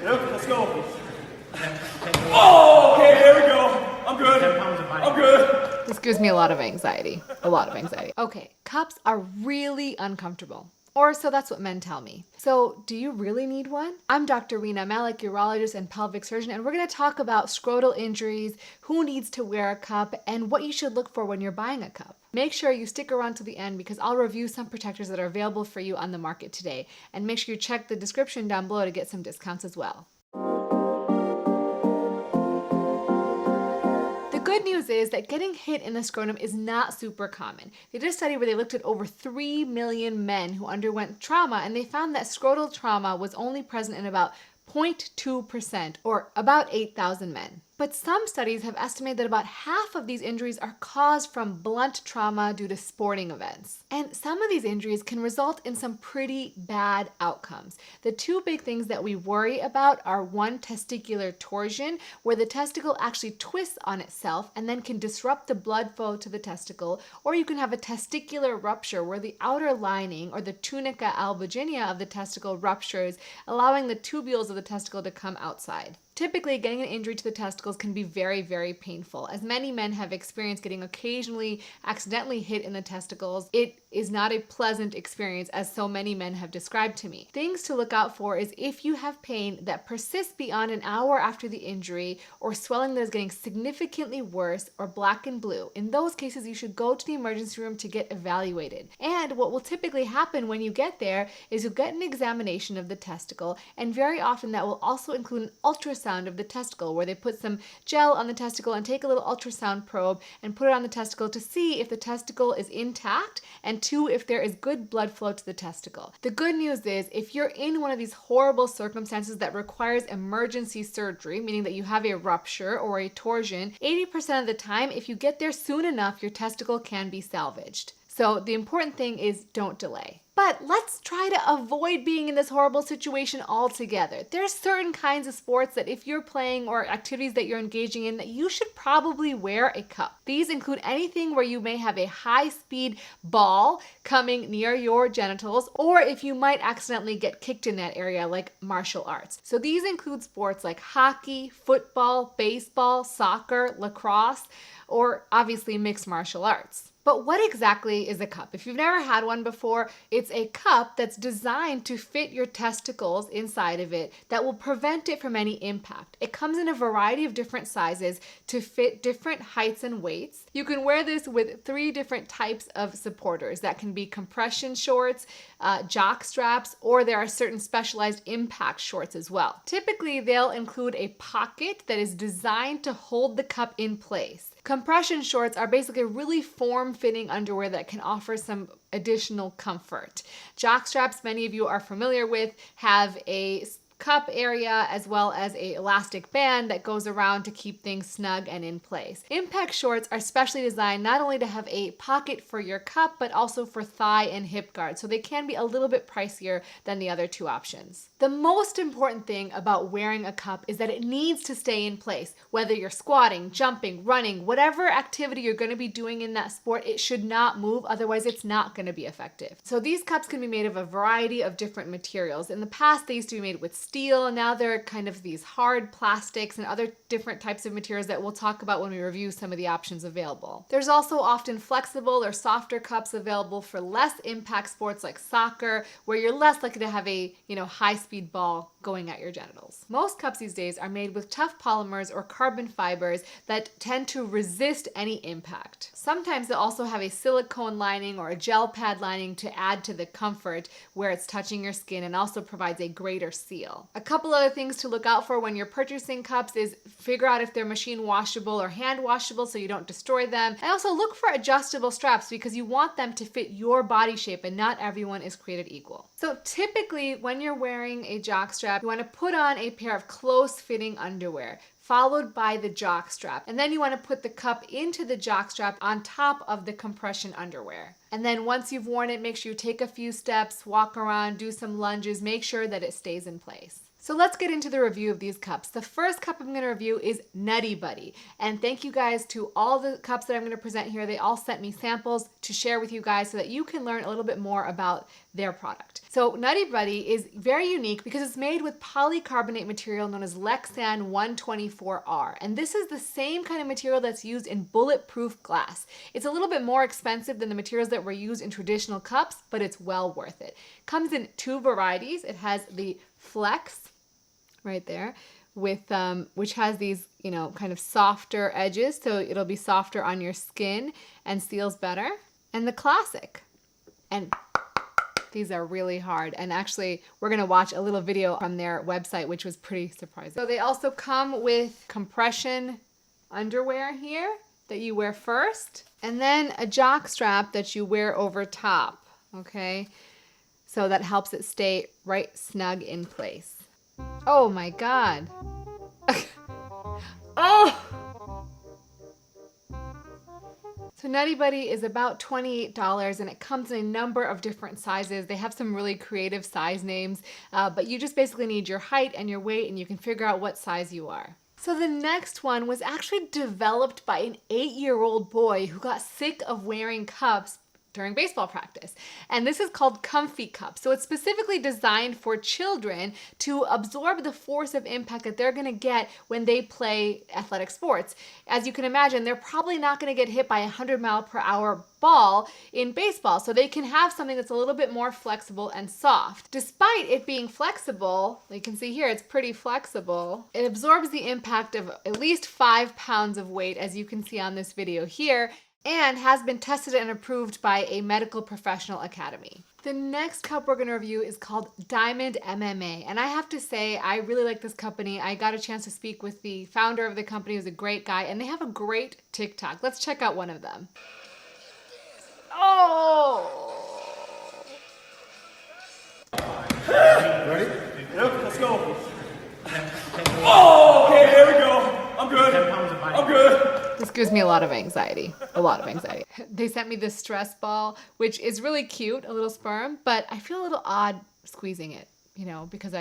Yep, let's go. Oh, okay, there we go. I'm good. I'm good. This gives me a lot of anxiety. A lot of anxiety. Okay, cups are really uncomfortable. Or so that's what men tell me. So do you really need one? I'm Dr. Rena, Malik, urologist and pelvic surgeon, and we're going to talk about scrotal injuries, who needs to wear a cup, and what you should look for when you're buying a cup. Make sure you stick around to the end because I'll review some protectors that are available for you on the market today. And make sure you check the description down below to get some discounts as well. The good news is that getting hit in the scrotum is not super common. They did a study where they looked at over 3 million men who underwent trauma, and they found that scrotal trauma was only present in about 0.2%, or about 8,000 men. But some studies have estimated that about half of these injuries are caused from blunt trauma due to sporting events. And some of these injuries can result in some pretty bad outcomes. The two big things that we worry about are one, testicular torsion, where the testicle actually twists on itself and then can disrupt the blood flow to the testicle, or you can have a testicular rupture where the outer lining or the tunica albuginea of the testicle ruptures, allowing the tubules of the testicle to come outside. Typically, getting an injury to the testicles can be very, very painful. As many men have experienced getting occasionally accidentally hit in the testicles, it is not a pleasant experience, as so many men have described to me. Things to look out for is if you have pain that persists beyond an hour after the injury, or swelling that is getting significantly worse, or black and blue. In those cases, you should go to the emergency room to get evaluated. And what will typically happen when you get there is you'll get an examination of the testicle, and very often that will also include an ultrasound of the testicle, where they put some gel on the testicle and take a little ultrasound probe and put it on the testicle to see if the testicle is intact, and two, if there is good blood flow to the testicle. The good news is if you're in one of these horrible circumstances that requires emergency surgery, meaning that you have a rupture or a torsion, 80% of the time, if you get there soon enough, your testicle can be salvaged. So the important thing is don't delay. But let's try to avoid being in this horrible situation altogether. There's certain kinds of sports that if you're playing or activities that you're engaging in that you should probably wear a cup. These include anything where you may have a high-speed ball coming near your genitals, or if you might accidentally get kicked in that area, like martial arts. So these include sports like hockey, football, baseball, soccer, lacrosse, or obviously mixed martial arts. But what exactly is a cup? If you've never had one before, it's a cup that's designed to fit your testicles inside of it that will prevent it from any impact. It comes in a variety of different sizes to fit different heights and weights. You can wear this with 3 different types of supporters. That can be compression shorts, jock straps, or there are certain specialized impact shorts as well. Typically, they'll include a pocket that is designed to hold the cup in place. Compression shorts are basically really form-fitting underwear that can offer some additional comfort. Jock straps, many of you are familiar with, have a cup area as well as a elastic band that goes around to keep things snug and in place. Impact shorts are specially designed not only to have a pocket for your cup, but also for thigh and hip guards, so they can be a little bit pricier than the other two options. The most important thing about wearing a cup is that it needs to stay in place. Whether you're squatting, jumping, running, whatever activity you're going to be doing in that sport, it should not move, otherwise it's not going to be effective. So these cups can be made of a variety of different materials. In the past, they used to be made with steel, and now they're kind of these hard plastics and other different types of materials that we'll talk about when we review some of the options available. There's also often flexible or softer cups available for less impact sports like soccer, where you're less likely to have a high-speed ball going at your genitals. Most cups these days are made with tough polymers or carbon fibers that tend to resist any impact. Sometimes they'll also have a silicone lining or a gel pad lining to add to the comfort where it's touching your skin, and also provides a greater seal. A couple other things to look out for when you're purchasing cups is figure out if they're machine washable or hand washable so you don't destroy them. And also look for adjustable straps because you want them to fit your body shape, and not everyone is created equal. So typically when you're wearing a jock strap, you want to put on a pair of close-fitting underwear, followed by the jock strap. And then you want to put the cup into the jock strap on top of the compression underwear. And then once you've worn it, make sure you take a few steps, walk around, do some lunges, make sure that it stays in place. So let's get into the review of these cups. The first cup I'm going to review is NuttyBuddy. And thank you guys to all the cups that I'm going to present here. They all sent me samples. to share with you guys so that you can learn a little bit more about their product. So NuttyBuddy is very unique because it's made with polycarbonate material known as Lexan 124R. And this is the same kind of material that's used in bulletproof glass. It's a little bit more expensive than the materials that were used in traditional cups, but it's well worth it. Comes in 2 varieties. It has the Flex right there with which has these, you know, kind of softer edges, so it'll be softer on your skin and seals better. And the Classic. And these are really hard. And actually, we're gonna watch a little video from their website, which was pretty surprising. So they also come with compression underwear here that you wear first, and then a jock strap that you wear over top, okay? So that helps it stay right snug in place. Oh my God. Oh! So NuttyBuddy is about $28 and it comes in a number of different sizes. They have some really creative size names, but you just basically need your height and your weight and you can figure out what size you are. So the next one was actually developed by an 8-year-old boy who got sick of wearing cups during baseball practice. And this is called Comfy Cup. So it's specifically designed for children to absorb the force of impact that they're gonna get when they play athletic sports. As you can imagine, they're probably not gonna get hit by a 100-mile-per-hour ball in baseball. So they can have something that's a little bit more flexible and soft. Despite it being flexible, you can see here, it's pretty flexible. It absorbs the impact of at least 5 pounds of weight, as you can see on this video here, and has been tested and approved by a medical professional academy. The next cup we're gonna review is called Diamond MMA. And I have to say, I really like this company. I got a chance to speak with the founder of the company, who's a great guy, and they have a great TikTok. Let's check out one of them. Oh! Ready? Yep, let's go. Oh, okay, there we go. I'm good. I'm good. This gives me a lot of anxiety, They sent me this stress ball, which is really cute, a little sperm, but I feel a little odd squeezing it, you know, because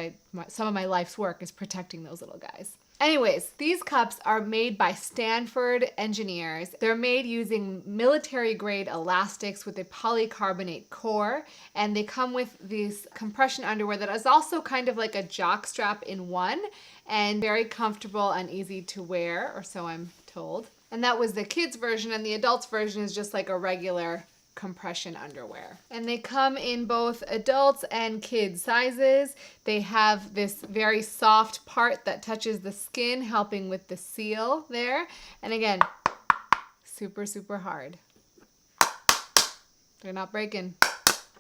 some of my life's work is protecting those little guys. Anyways, these cups are made by Stanford engineers. They're made using military-grade elastics with a polycarbonate core, and they come with these compression underwear that is also kind of like a jock strap in one, and very comfortable and easy to wear, or so I'm told. And that was the kids version, and the adults version is just like a regular compression underwear. And they come in both adults and kids sizes. They have this very soft part that touches the skin, helping with the seal there. And again, super, super hard. They're not breaking.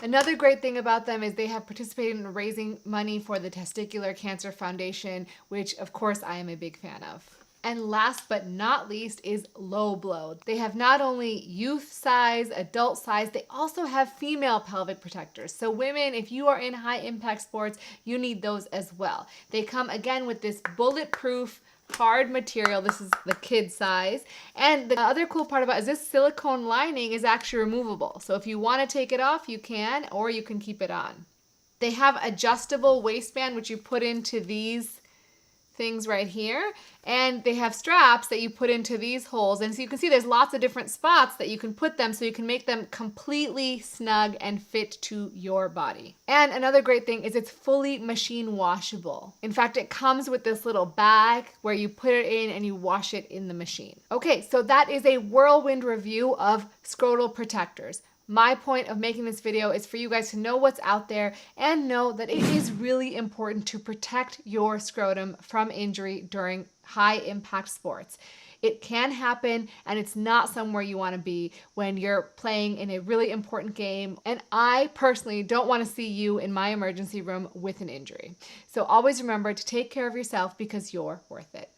Another great thing about them is they have participated in raising money for the Testicular Cancer Foundation, which of course I am a big fan of. And last but not least is Lobloo. They have not only youth size, adult size, they also have female pelvic protectors. So women, if you are in high impact sports, you need those as well. They come again with this bulletproof hard material. This is the kid size. And the other cool part about it is this silicone lining is actually removable. So if you want to take it off, you can, or you can keep it on. They have adjustable waistband, which you put into these things right here, and they have straps that you put into these holes, and so you can see there's lots of different spots that you can put them so you can make them completely snug and fit to your body. And another great thing is it's fully machine washable. In fact, it comes with this little bag where you put it in and you wash it in the machine. Okay, so that is a whirlwind review of scrotal protectors. My point of making this video is for you guys to know what's out there and know that it is really important to protect your scrotum from injury during high impact sports. It can happen, and it's not somewhere you want to be when you're playing in a really important game. And I personally don't want to see you in my emergency room with an injury. So always remember to take care of yourself because you're worth it.